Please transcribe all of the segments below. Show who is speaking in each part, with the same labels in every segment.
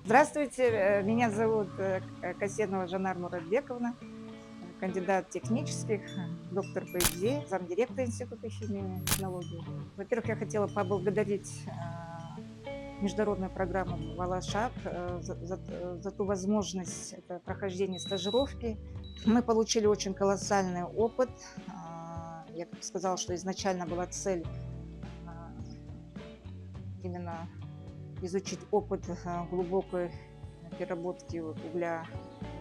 Speaker 1: Здравствуйте, меня зовут Касьянова Жанар Муратбековна, кандидат технических, доктор ПhD, замдиректора Института химии и технологий. Во-первых, я хотела поблагодарить международную программу «Балашаг» за ту возможность это прохождения стажировки. Мы получили очень колоссальный опыт. Я как сказала, что изначально была цель а, именно изучить опыт глубокой переработки угля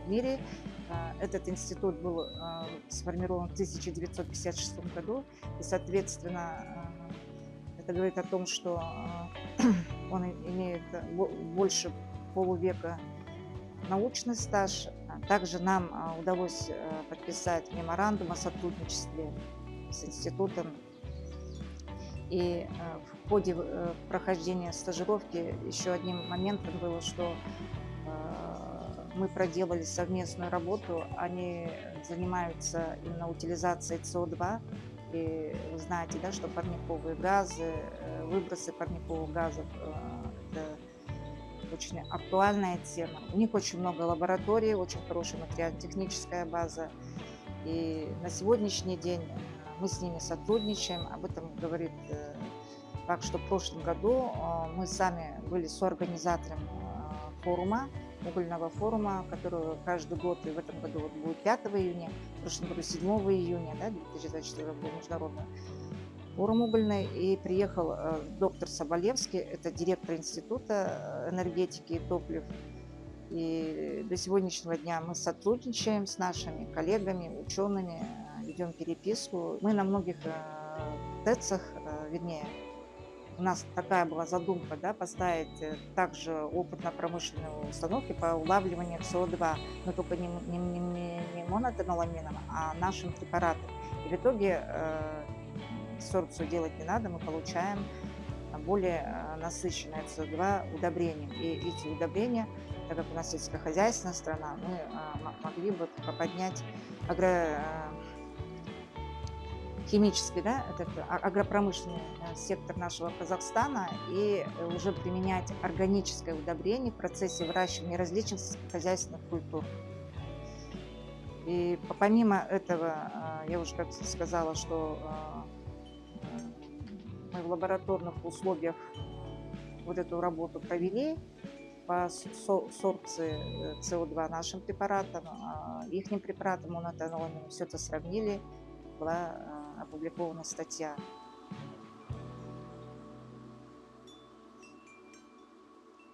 Speaker 1: в мире. Этот институт был сформирован в 1956 году, и, соответственно, это говорит о том, что он имеет больше полувека научный стаж. Также нам удалось подписать меморандум о сотрудничестве с институтом. И в ходе прохождения стажировки еще одним моментом было, что мы проделали совместную работу. Они занимаются именно утилизацией СО2. И вы знаете, да, что парниковые газы, выбросы парниковых газов это очень актуальная тема. У них очень много лабораторий, очень хорошая материально-техническая база. И на сегодняшний день мы с ними сотрудничаем. Об этом говорит факт, что в прошлом году мы сами были соорганизатором форума, угольного форума, который каждый год, и в этом году вот будет 5 июня, в прошлом году 7 июня, да, 2024 был международный форум угольный, и приехал доктор Соболевский, это директор Института энергетики и топлив. И до сегодняшнего дня мы сотрудничаем с нашими коллегами, учеными, ведем переписку. Мы на многих ТЭЦах, вернее, у нас такая была задумка, да, поставить также опытно-промышленные установки по улавливанию СО2, но только не монотоноламином, а нашим препаратом. И в итоге сорбцию делать не надо, мы получаем более насыщенное СО2 удобрением. И эти удобрения, так как у нас сельскохозяйственная страна, мы могли бы поднять химический, да, этот агропромышленный сектор нашего Казахстана и уже применять органическое удобрение в процессе выращивания различных сельскохозяйственных культур. И помимо этого, я уже как сказала, что мы в лабораторных условиях вот эту работу провели по сорбции СО2 нашим препаратам, ихним препаратам, монотоновым, все это сравнили, была опубликована статья.